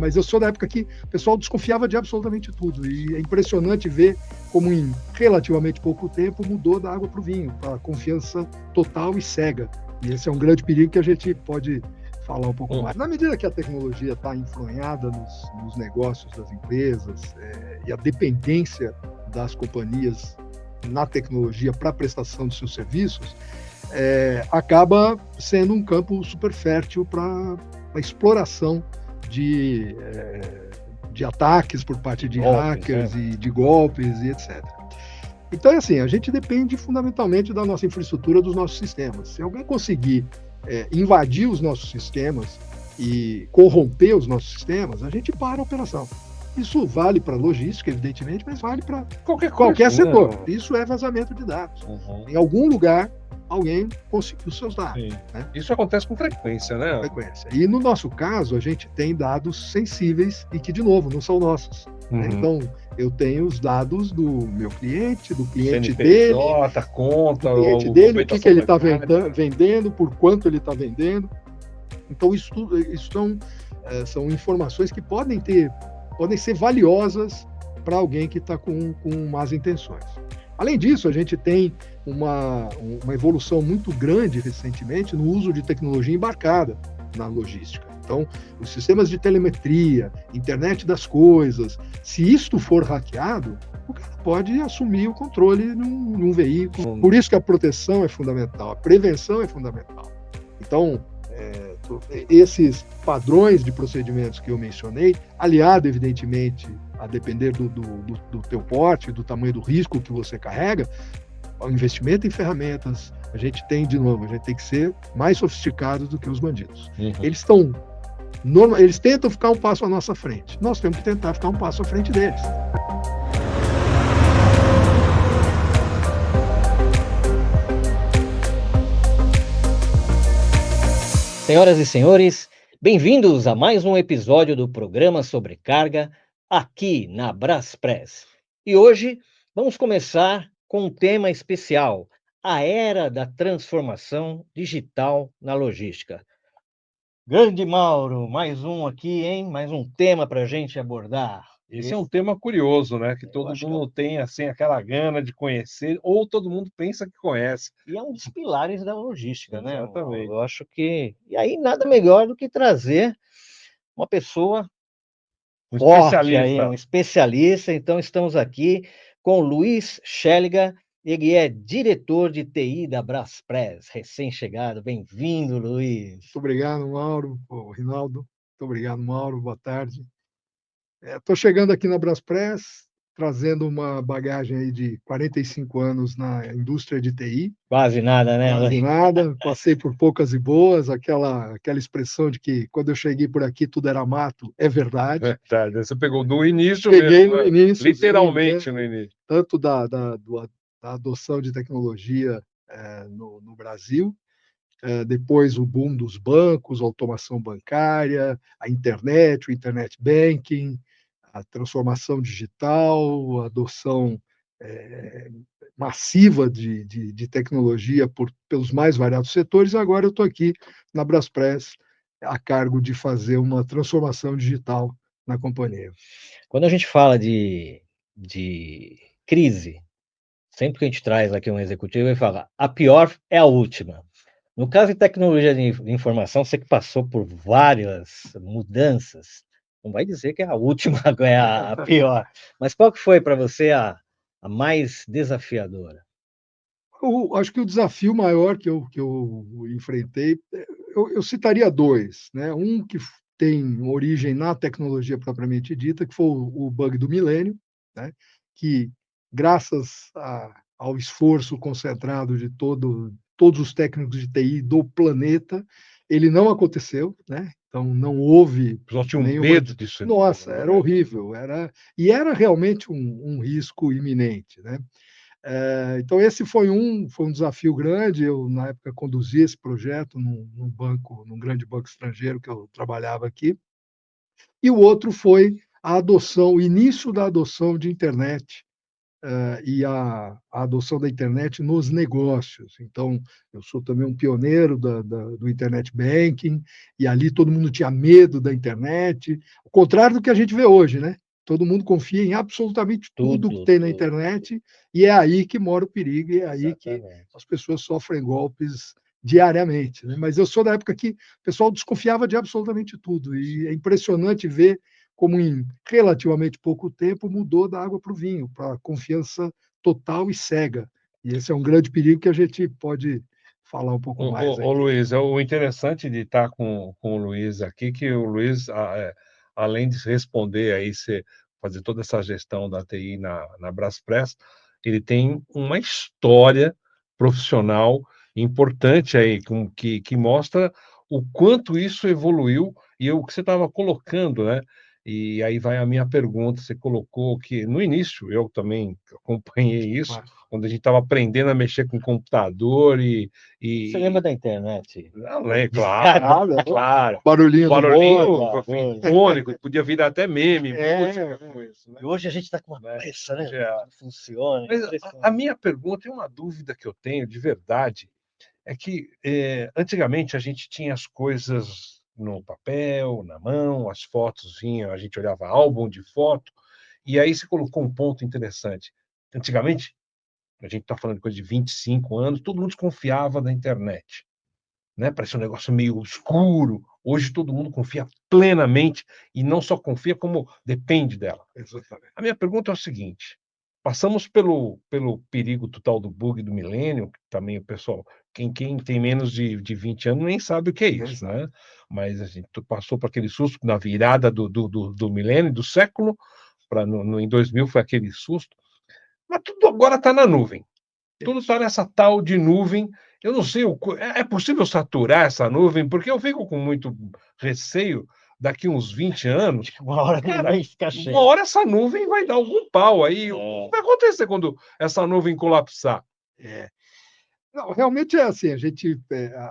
Mas eu sou da época que o pessoal desconfiava de absolutamente tudo. E é impressionante ver como em relativamente pouco tempo mudou da água para o vinho, para confiança total e cega. E esse é um grande perigo que a gente pode falar um pouco mais. Na medida que a tecnologia está influenciada nos negócios das empresas e a dependência das companhias na tecnologia para a prestação de seus serviços, acaba sendo um campo super fértil para a exploração de ataques por parte de hackers e de golpes e etc. Então, assim, a gente depende fundamentalmente da nossa infraestrutura, dos nossos sistemas. Se alguém conseguir invadir os nossos sistemas e corromper os nossos sistemas, a gente para a operação. Isso vale para logística, evidentemente, mas vale para qualquer setor. Isso é vazamento de dados. Em algum lugar, alguém conseguiu seus dados. Né? Isso acontece com frequência, né? Com frequência. E no nosso caso, a gente tem dados sensíveis e que, de novo, não são nossos. Né? Então, eu tenho os dados do meu cliente, do cliente dele, conta, do cliente dele, o que ele está vendendo, por quanto ele está vendendo. Então, isso são informações que podem ser valiosas para alguém que está com más intenções. Além disso, a gente tem uma evolução muito grande recentemente no uso de tecnologia embarcada na logística. Então, os sistemas de telemetria, internet das coisas, se isto for hackeado, o cara pode assumir o controle num veículo. Por isso que a proteção é fundamental, a prevenção é fundamental. Então, esses padrões de procedimentos que eu mencionei, aliado, evidentemente, a depender do teu porte, do tamanho do risco que você carrega, o investimento em ferramentas, a gente tem que ser mais sofisticado do que os bandidos. Eles tentam ficar um passo à nossa frente. Nós temos que tentar ficar um passo à frente deles. Senhoras e senhores, bem-vindos a mais um episódio do programa Sobrecarga, aqui na Braspress. E hoje vamos começar com um tema especial, a era da transformação digital na logística. Grande Mauro, mais um aqui, hein? Mais um tema para a gente abordar. Esse é um tema curioso, né? Que todo mundo tem assim, aquela gana de conhecer, ou todo mundo pensa que conhece. E é um dos pilares da logística, né? Exatamente. Eu acho que... E aí nada melhor do que trazer uma pessoa forte aí, um especialista. Então estamos aqui com o Luiz Schelliga. Ele é diretor de TI da Braspress, recém-chegado. Bem-vindo, Luiz. Muito obrigado, Mauro. Rinaldo, muito obrigado, Mauro. Boa tarde. Estou chegando aqui na Braspress, trazendo uma bagagem aí de 45 anos na indústria de TI. Quase nada, né? Quase nada. Passei por poucas e boas. Aquela expressão de que quando eu cheguei por aqui tudo era mato, é verdade. Verdade. Você pegou no início Peguei mesmo, no início. literalmente no início. Tanto da adoção de tecnologia no Brasil, depois o boom dos bancos, a automação bancária, a internet, o internet banking, a transformação digital, a adoção massiva de tecnologia pelos mais variados setores. Agora eu estou aqui na Braspress a cargo de fazer uma transformação digital na companhia. Quando a gente fala de crise, sempre que a gente traz aqui um executivo, ele fala, a pior é a última. No caso de tecnologia de informação, você que passou por várias mudanças, não vai dizer que a última é a pior, mas qual que foi para você a mais desafiadora? Eu acho que o desafio maior que eu enfrentei, eu citaria dois, né? Um que tem origem na tecnologia propriamente dita, que foi o bug do milênio, né? Que, graças ao esforço concentrado de todos os técnicos de TI do planeta, ele não aconteceu, né? Então não houve. Só tinha um medo disso. Nossa, era horrível, era realmente um risco iminente, né? Então esse foi um desafio grande. Eu na época conduzi esse projeto num grande banco estrangeiro que eu trabalhava aqui. E o outro foi o início da adoção de internet e a adoção da internet nos negócios. Então, eu sou também um pioneiro do Internet Banking, e ali todo mundo tinha medo da internet, ao contrário do que a gente vê hoje, né? Todo mundo confia em absolutamente tudo que tem na tudo. internet, e é aí que mora o perigo, e é aí que Exatamente. as pessoas sofrem golpes diariamente, né? Mas eu sou da época que o pessoal desconfiava de absolutamente tudo, e é impressionante ver como em relativamente pouco tempo mudou da água para o vinho, para confiança total e cega. E esse é um grande perigo que a gente pode falar um pouco mais Ô, aqui. Luiz, o interessante de estar com o Luiz aqui, que o Luiz, além de responder aí, fazer toda essa gestão da TI na Braspress, ele tem uma história profissional importante aí, que mostra o quanto isso evoluiu e o que você estava colocando, né? E aí vai a minha pergunta, você colocou que no início eu também acompanhei isso, quando a gente estava aprendendo a mexer com computador Você e lembra da internet? não, é Discada. claro, claro. Barulhinho do Barulhinho modem. sinfônico, podia virar até meme, É, música com isso, né? E hoje a gente está com uma Né? pressa, né? Já. Não funciona. Mas a Impressionante. minha pergunta, é uma dúvida que eu tenho de verdade, é que antigamente a gente tinha as coisas no papel, na mão, as fotos vinham, a gente olhava álbum de foto, e aí você colocou um ponto interessante. Antigamente, a gente está falando de coisa de 25 anos, todo mundo desconfiava da internet, né? Parecia um negócio meio escuro. Hoje todo mundo confia plenamente e não só confia, como depende dela. exatamente. A minha pergunta é o seguinte: passamos pelo perigo total do bug do milênio, que também o pessoal, quem tem menos de 20 anos nem sabe o que é isso, Exato. né? Mas a gente passou por aquele susto na virada do milênio, do século, em 2000 foi aquele susto, mas tudo agora está na nuvem. Tudo está nessa tal de nuvem. Eu não sei, é possível saturar essa nuvem? Porque eu fico com muito receio, daqui uns 20 anos, Uma hora cara, vai ficar cheio. uma hora essa nuvem vai dar algum pau aí. O que vai acontecer quando essa nuvem colapsar? É. Não, realmente é assim,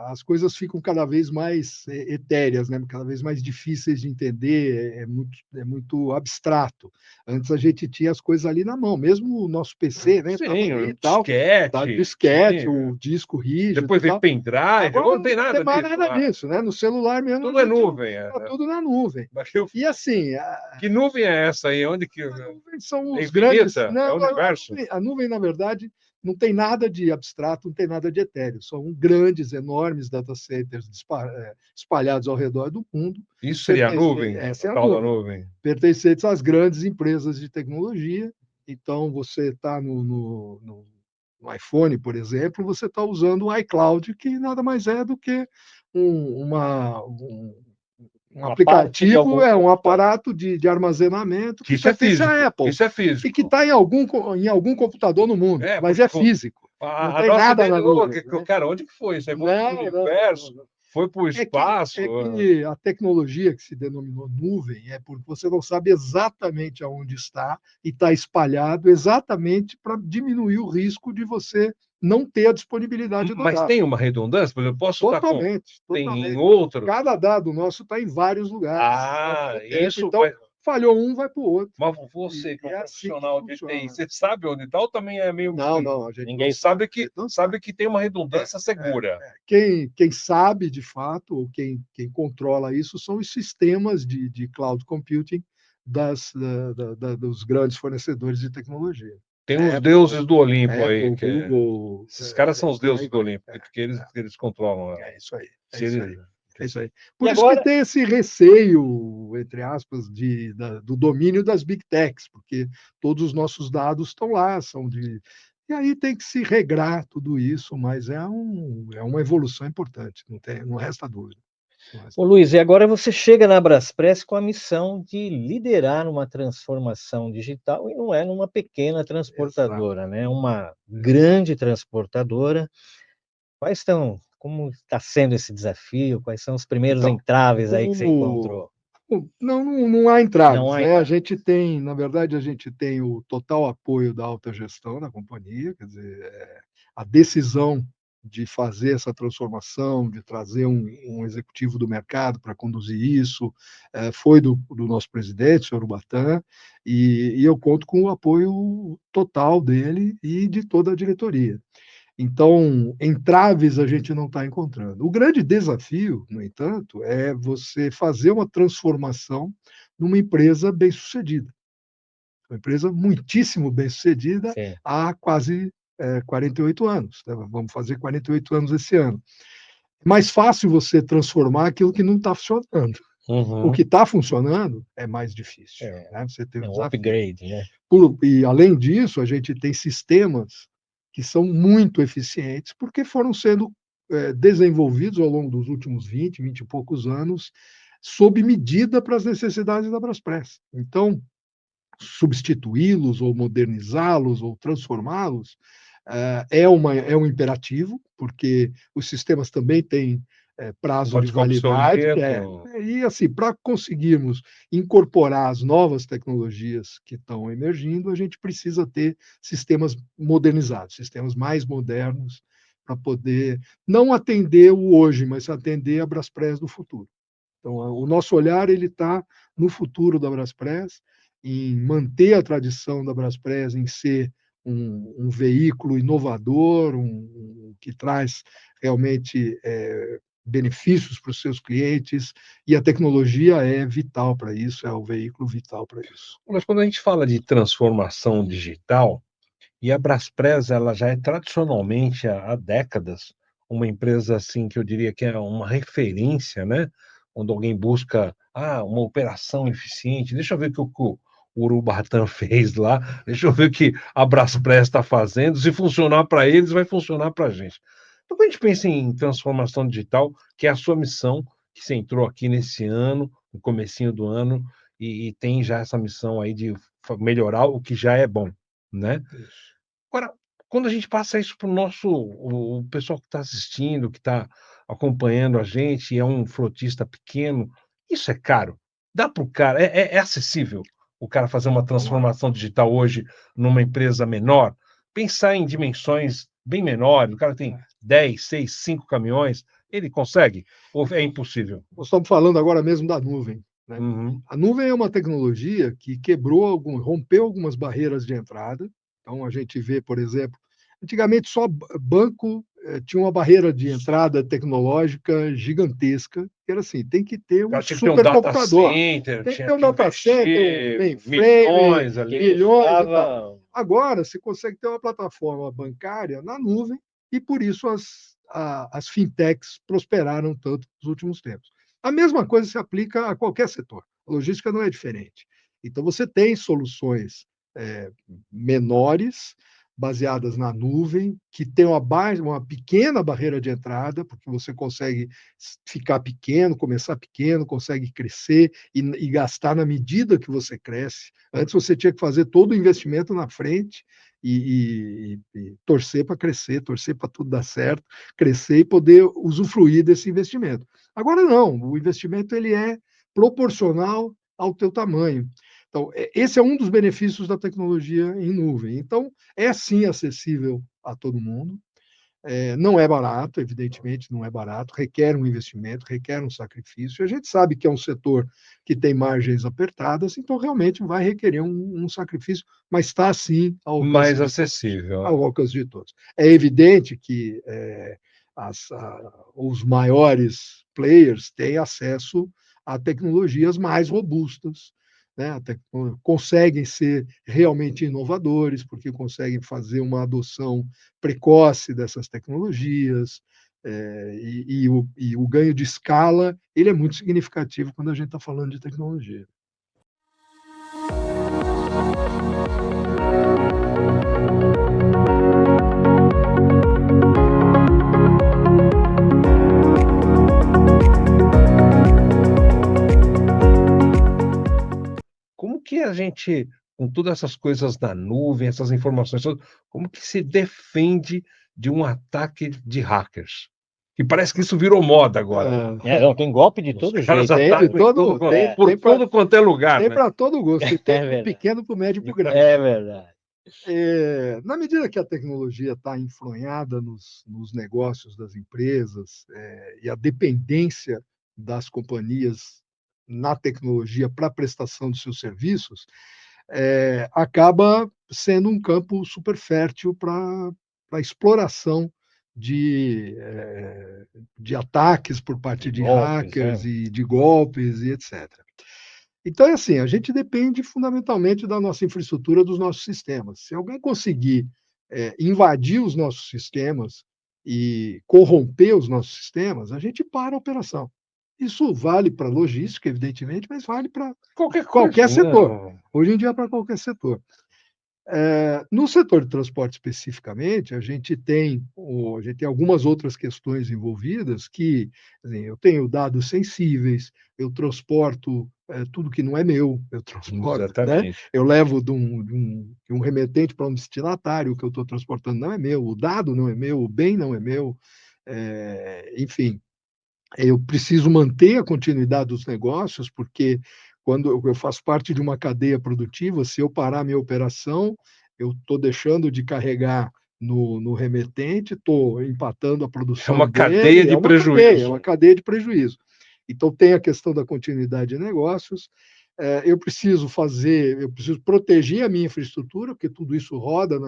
as coisas ficam cada vez mais etéreas, né? Cada vez mais difíceis de entender, é muito abstrato. Antes a gente tinha as coisas ali na mão, mesmo o nosso PC, né? Estava Sim, ali o e tal, tá, disquete, disquete, sim. o disco rígido Depois e veio tal. pendrive, Agora agora não tem não nada tem mais disso. nada disso, né? No celular mesmo a Tudo é gente nuvem. tá tudo na nuvem. E assim, Que nuvem é essa aí? Onde que a nuvem são é os grandes. infinita? É Não, o universo? a nuvem, na verdade, não tem nada de abstrato, não tem nada de etéreo. São grandes, enormes data centers espalhados ao redor do mundo. Isso seria a nuvem? Essa é a Tal da nuvem. nuvem? Pertencentes às grandes empresas de tecnologia. Então, você está no iPhone, por exemplo, você está usando o iCloud, que nada mais é do que um Uma parte de aplicativo, algum um computador. aparato de armazenamento Que que isso é pertence à físico. Apple Isso é e que físico. está em algum computador no mundo, mas Porque é físico. Não a tem nossa nada ideia na de, "Ô, nuvem, né? cara, onde que foi? Isso aí foi pro Não, não, universo, não. foi para o É que, espaço. é que a tecnologia que se denominou nuvem é porque você não sabe exatamente aonde está e está espalhado exatamente para diminuir o risco de você não ter a disponibilidade do Mas dado. tem uma redundância? Por exemplo, eu posso estar com. Totalmente, Tem em totalmente. outro. Cada dado nosso está em vários lugares ao Ah, mesmo tempo. isso. Então, falhou um, vai para o outro. Mas E você, que é um é assim que profissional de TI, funciona. você sabe onde está ou também é meio Não, mistério? não, a gente não Ninguém sabe. Sabe A que, gente não sabe. sabe que tem uma redundância segura. Quem sabe, de fato, ou quem controla isso, são os sistemas de cloud computing dos grandes fornecedores de tecnologia. Tem uns Apple, deuses do Olimpo aí. Apple, Google, Esses caras são os por aí deuses do vai. Olimpo, que eles controlam. É isso aí, é Se isso eles, aí. É isso aí. E Por isso que agora, tem esse receio, entre aspas, do domínio das big techs, porque todos os nossos dados estão lá, são de. E aí tem que se regrar tudo isso, mas é uma evolução importante, não resta dúvida. Não resta ô Luiz, e agora você chega na Braspress com a missão de liderar uma transformação digital e não é numa pequena transportadora, né? Uma grande transportadora. Como está sendo esse desafio? Quais são os primeiros Então, entraves aí que você encontrou? não há Não entraves, há né? entrave. Na verdade, a gente tem o total apoio da alta gestão da companhia, quer dizer, a decisão de fazer essa transformação, de trazer um executivo do mercado para conduzir isso, foi do nosso presidente, o senhor Urbatan, e eu conto com o apoio total dele e de toda a diretoria. Então, entraves a gente não está encontrando. O grande desafio, no entanto, é você fazer uma transformação numa empresa bem-sucedida. Uma empresa muitíssimo bem-sucedida Sim. há quase 48 anos. Né? Vamos fazer 48 anos esse ano. É mais fácil você transformar aquilo que não está funcionando. O que está funcionando é mais difícil. Né? Você tem um upgrade, né? E, além disso, a gente tem sistemas que são muito eficientes, porque foram sendo desenvolvidos ao longo dos últimos 20 e poucos anos, sob medida para as necessidades da Braspress. Então, substituí-los, ou modernizá-los, ou transformá-los, é um imperativo, porque os sistemas também têm prazo Pode de ficar validade. obsoleto. E, assim, para conseguirmos incorporar as novas tecnologias que estão emergindo, a gente precisa ter sistemas modernizados, sistemas mais modernos, para poder não atender o hoje, mas atender a Braspress do futuro. Então, o nosso olhar ele está no futuro da Braspress, em manter a tradição da Braspress, em ser um veículo inovador, que traz realmente benefícios para os seus clientes, e a tecnologia é vital para isso, é o veículo vital para isso. Mas quando a gente fala de transformação digital, e a Braspress, ela já é tradicionalmente, há décadas, uma empresa assim que eu diria que é uma referência, né? Quando alguém busca uma operação eficiente, deixa eu ver o que o Urubatã fez lá, deixa eu ver o que a Braspress está fazendo, se funcionar para eles, vai funcionar para a gente. Então, quando a gente pensa em transformação digital, que é a sua missão, que você entrou aqui nesse ano, no comecinho do ano, e tem já essa missão aí de melhorar o que já é bom, né? Isso. Agora, quando a gente passa isso para o pessoal que está assistindo, que está acompanhando a gente, é um frotista pequeno, isso é caro? Dá para o cara, é acessível o cara fazer uma transformação digital hoje numa empresa menor? Pensar em dimensões bem menores, o cara tem 10, 6, 5 caminhões, ele consegue? Ou é impossível? Nós estamos falando agora mesmo da nuvem. Né? Uhum. A nuvem é uma tecnologia que rompeu algumas barreiras de entrada. Então, a gente vê, por exemplo, antigamente só banco tinha uma barreira de entrada tecnológica gigantesca, que era assim, tem que ter um Tinha que ter um data supercomputador. center, Tem que tinha ter um que data center, um investir mainframe, milhões ali. milhões e tal. Agora, você consegue ter uma plataforma bancária na nuvem e, por isso, as fintechs prosperaram tanto nos últimos tempos. A mesma coisa se aplica a qualquer setor. A logística não é diferente. Então, você tem soluções menores, baseadas na nuvem, que tem uma pequena barreira de entrada, porque você consegue ficar pequeno, começar pequeno, consegue crescer e gastar na medida que você cresce. Antes você tinha que fazer todo o investimento na frente e torcer para crescer, torcer para tudo dar certo, crescer e poder usufruir desse investimento. Agora não, o investimento ele é proporcional ao teu tamanho. Então, esse é um dos benefícios da tecnologia em nuvem. Então, é sim acessível a todo mundo. Não é barato, evidentemente, não é barato, requer um investimento, requer um sacrifício. A gente sabe que é um setor que tem margens apertadas, então realmente vai requerer um sacrifício, mas está sim Mais acessível. ao alcance de todos. É evidente que os maiores players têm acesso a tecnologias mais robustas, né? Conseguem ser realmente inovadores, porque conseguem fazer uma adoção precoce dessas tecnologias, e o ganho de escala ele é muito significativo quando a gente está falando de tecnologia. Como que a gente, com todas essas coisas da nuvem, essas informações todas, como que se defende de um ataque de hackers? Que parece que isso virou moda agora. Não, tem golpe de Os todo caras jeito. atacam por todo quanto é lugar, Tem né? para todo gosto. E tem É para o verdade. pequeno, para o médio e para o grande. É verdade. Na medida que a tecnologia está enfronhada nos negócios das empresas, e a dependência das companhias na tecnologia para a prestação dos seus serviços, acaba sendo um campo super fértil para a exploração de, de ataques por parte De de golpes, hackers e de golpes e etc. Então, é assim, a gente depende fundamentalmente da nossa infraestrutura, dos nossos sistemas. Se alguém conseguir invadir os nossos sistemas e corromper os nossos sistemas, a gente para a operação. Isso vale para logística, evidentemente, mas vale para Qualquer coisa, qualquer setor. né? Hoje em dia, para qualquer setor. No setor de transporte especificamente, a gente tem algumas outras questões envolvidas que, assim, eu tenho dados sensíveis, eu transporto tudo que não é meu, eu transporto, né? Exatamente. Eu levo de um remetente para um destinatário, o que eu estou transportando não é meu, o dado não é meu, o bem não é meu, enfim, eu preciso manter a continuidade dos negócios, porque quando eu faço parte de uma cadeia produtiva, se eu parar a minha operação, eu estou deixando de carregar no remetente, estou empatando a É produção uma cadeia dele, de é prejuízo. uma cadeia de prejuízo. Então, tem a questão da continuidade de negócios, eu preciso proteger a minha infraestrutura, porque tudo isso roda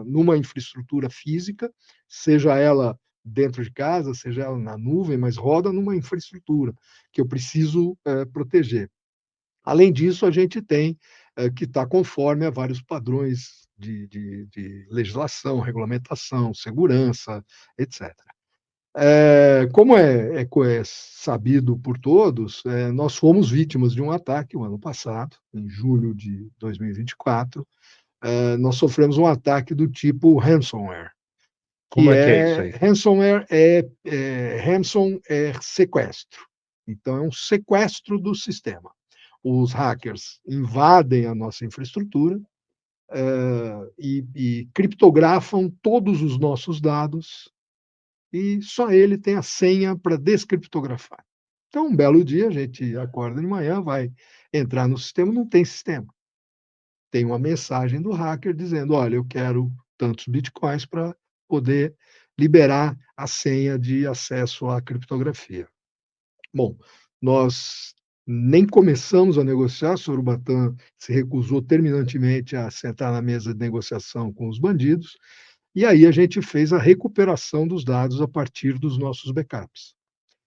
numa infraestrutura física, seja ela dentro de casa, seja ela na nuvem, mas roda numa infraestrutura que eu preciso proteger. Além disso, a gente tem que estar conforme a vários padrões de legislação, regulamentação, segurança, etc. Como é sabido por todos, nós fomos vítimas de um ataque o ano passado, em julho de 2024. Nós sofremos um ataque do tipo ransomware, Como que é que é isso aí? ransomware ransom é sequestro. Então, é um sequestro do sistema. Os hackers invadem a nossa infraestrutura e criptografam todos os nossos dados e só ele tem a senha para descriptografar. Então, um belo dia, a gente acorda de manhã, vai entrar no sistema, não tem sistema. Tem uma mensagem do hacker dizendo: olha, eu quero tantos bitcoins para poder liberar a senha de acesso à criptografia. Bom, nós nem começamos a negociar, o senhor Urbatan se recusou terminantemente a sentar na mesa de negociação com os bandidos, e aí a gente fez a recuperação dos dados a partir dos nossos backups.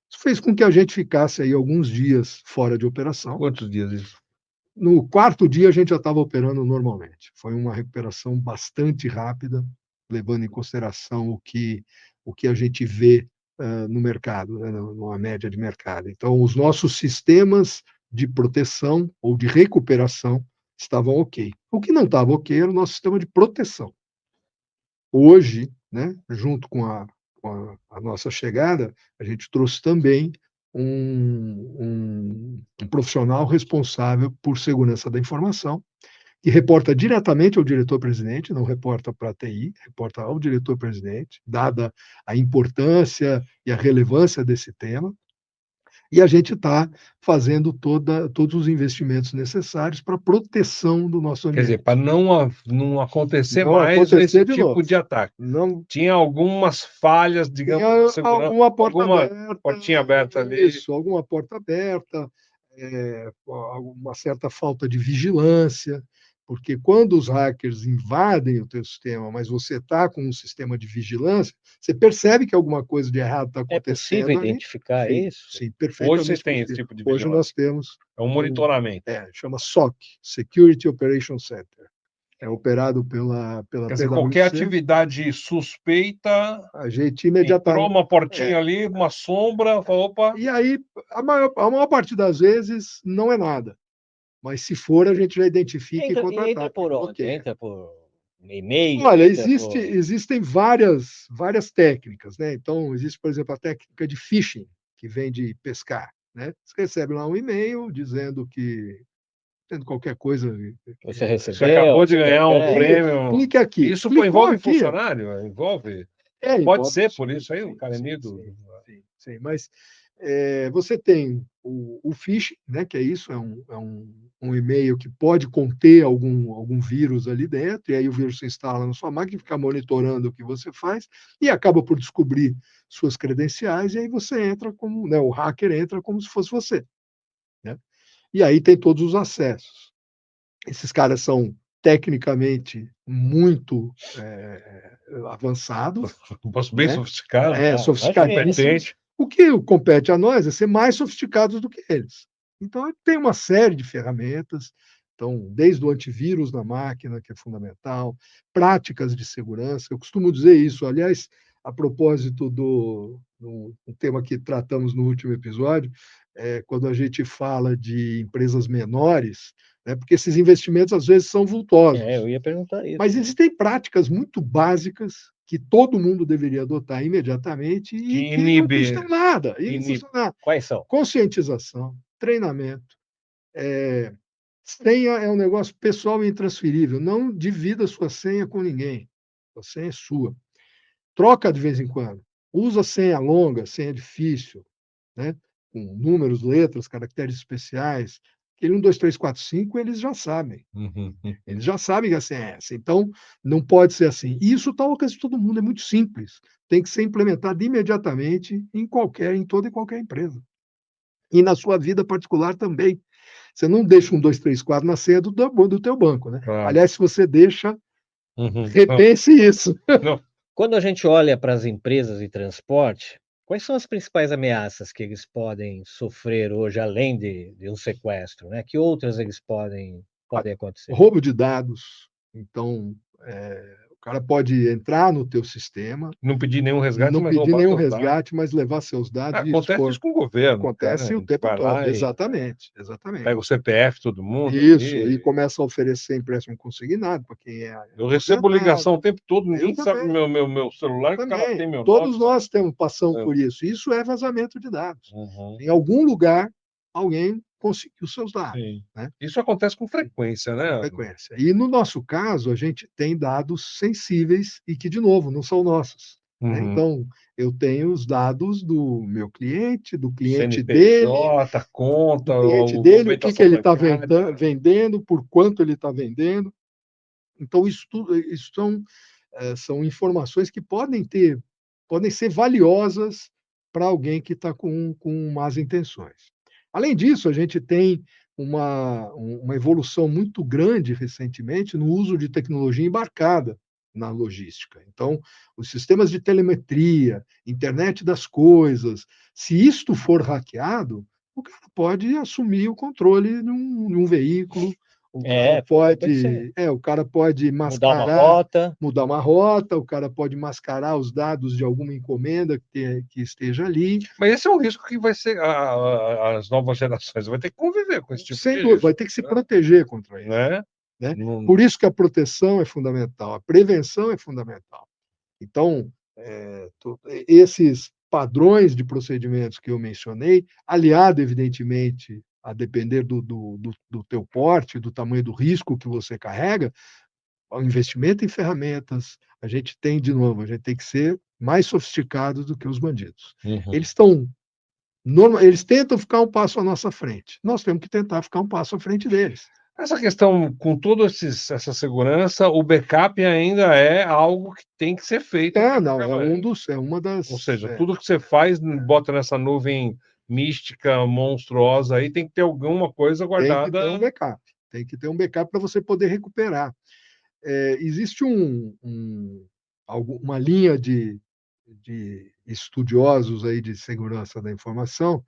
Isso fez com que a gente ficasse aí alguns dias fora de operação. Quantos dias isso? No quarto dia, a gente já estava operando normalmente. Foi uma recuperação bastante rápida, levando em consideração o que a gente vê no mercado, né, numa média de mercado. Então, os nossos sistemas de proteção ou de recuperação estavam ok. O que não estava ok era o nosso sistema de proteção. Hoje, né, junto com a nossa chegada, a gente trouxe também um profissional responsável por segurança da informação, que reporta diretamente ao diretor-presidente, não reporta para a TI, reporta ao diretor-presidente, dada a importância e a relevância desse tema, e a gente está fazendo todos os investimentos necessários para a proteção do nosso Quer dizer, ambiente. para não acontecer Não mais acontecer esse de tipo novo. de ataque. Não Tinha algumas falhas, digamos, de tinha segurança, alguma portinha aberta ali. isso, alguma porta aberta, uma certa falta de vigilância, porque quando os hackers invadem o teu sistema, mas você está com um sistema de vigilância, você percebe que alguma coisa de errado está É possível acontecendo ali. identificar Sim, isso? sim, Hoje vocês perfeitamente têm esse possível. tipo de Hoje nós vigilância. temos É um monitoramento. chama SOC, Security Operations Center. É operado pela Quer dizer, qualquer PwC. atividade suspeita, A gente entrou imediatamente. uma portinha ali, uma sombra, opa, E aí, a maior parte das vezes, não é nada. Mas se for, a gente já identifica e Entra contra-ataca. por onde? Ok. Entra por e-mail? Olha, Entra por... existem várias técnicas, né? Então, existe, por exemplo, a técnica de phishing, que vem de pescar, né? Você recebe lá um e-mail dizendo que, tendo qualquer coisa, Você você recebeu, acabou de você ganhar um quer... prêmio. clique aqui. Isso Clicou envolve aqui. funcionário? Envolve? Pode Envolve ser por funcionário. isso aí, o Sim, cara é sim, medo. sim. Mas você tem o phishing, né? Que é isso, é um e-mail que pode conter algum vírus ali dentro, e aí o vírus se instala na sua máquina, fica monitorando o que você faz, e acaba por descobrir suas credenciais, e aí você entra como, né, o hacker entra como se fosse você, né? E aí tem todos os acessos. Esses caras são tecnicamente muito avançados, Bem né? sofisticado, Sofisticadíssimos. competente. O que compete a nós é ser mais sofisticados do que eles. Então, tem uma série de ferramentas, então, desde o antivírus na máquina, que é fundamental, práticas de segurança. Eu costumo dizer isso, aliás, a propósito do tema que tratamos no último episódio, quando a gente fala de empresas menores, né, porque esses investimentos às vezes são vultosos. Eu ia perguntar isso. Mas existem práticas muito básicas que todo mundo deveria adotar imediatamente e que não custam nada. Quais são? Conscientização, treinamento. Senha é um negócio pessoal e intransferível. Não divida sua senha com ninguém. A senha é sua. Troca de vez em quando. Usa senha longa, senha difícil, né? Com números, letras, caracteres especiais. Aquele 1, 2, 3, 4, 5, eles já sabem. Eles já sabem que a senha é essa. Então, não pode ser assim. E isso está ao alcance de todo mundo, é muito simples. Tem que ser implementado imediatamente em toda e qualquer empresa. E na sua vida particular também. Você não deixa 1, 2, 3, 4 na senha do teu banco, né? Claro. Aliás, se você deixa, repense isso. Quando a gente olha para as empresas de transporte, quais são as principais ameaças que eles podem sofrer hoje, além de um sequestro, né? Que outras eles podem acontecer? Roubo de dados. Então, o cara pode entrar no teu sistema, não pedir nenhum resgate, não mas pedir roubar nenhum seus dados. resgate, mas levar seus dados. Acontece isso com o governo. Acontece o tempo todo. Exatamente. Pega o CPF todo mundo. Isso, e começa a oferecer empréstimo consignado para quem é. Eu recebo ligação o tempo todo, ninguém sabe meu celular, que o cara Também. tem meu Todos nome. nós passamos por isso. Isso é vazamento de dados. Em algum lugar, alguém conseguiu seus dados. Né? Isso acontece com frequência, né? Frequência. E no nosso caso, a gente tem dados sensíveis e que, de novo, não são nossos. Né? Então, eu tenho os dados do meu cliente, do cliente dele, conta, do cliente dele, o que ele está vendendo, por quanto ele está vendendo. Então, isso são informações que podem ser valiosas para alguém que está com más intenções. Além disso, a gente tem uma evolução muito grande recentemente no uso de tecnologia embarcada na logística. Então, os sistemas de telemetria, internet das coisas, se isto for hackeado, o cara pode assumir o controle de um veículo. O cara pode mascarar, mudar uma rota, o cara pode mascarar os dados de alguma encomenda que esteja ali. Mas esse é um risco que vai ser as novas gerações vai ter que conviver com esse tipo de risco. Vai ter que se proteger contra isso. Né? Por isso que a proteção é fundamental, a prevenção é fundamental. Então, esses padrões de procedimentos que eu mencionei, aliado, evidentemente, a depender do teu porte, do tamanho do risco que você carrega, o investimento em ferramentas, a gente tem que ser mais sofisticados do que os bandidos. Eles tentam ficar um passo à nossa frente. Nós temos que tentar ficar um passo à frente deles. Essa questão, com toda essa segurança, o backup ainda é algo que tem que ser feito. É uma das... Ou seja, tudo que você faz, bota nessa nuvem mística, monstruosa, aí tem que ter alguma coisa guardada. Tem que ter um backup para você poder recuperar. Existe uma linha de estudiosos aí de segurança da informação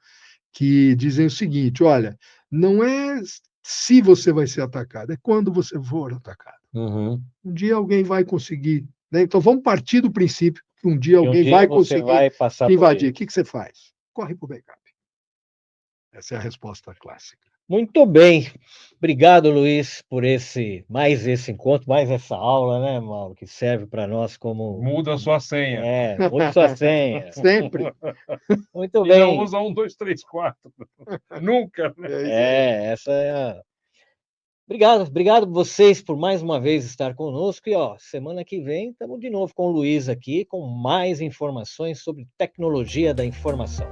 que dizem o seguinte: olha, não é se você vai ser atacado, é quando você for atacado. Um dia alguém vai conseguir. Né? Então vamos partir do princípio que um dia alguém vai conseguir invadir. O que você faz? Corre para o backup. Essa é a resposta clássica. Muito bem. Obrigado, Luiz, por mais esse encontro, mais essa aula, né, Mauro, que serve para nós como... Muda a sua senha. Muda a sua senha. Sempre. Muito bem. Não usa 1, 2, 3, 4. Nunca. Né? Essa é a... Obrigado vocês por mais uma vez estar conosco. E semana que vem estamos de novo com o Luiz aqui, com mais informações sobre tecnologia da informação.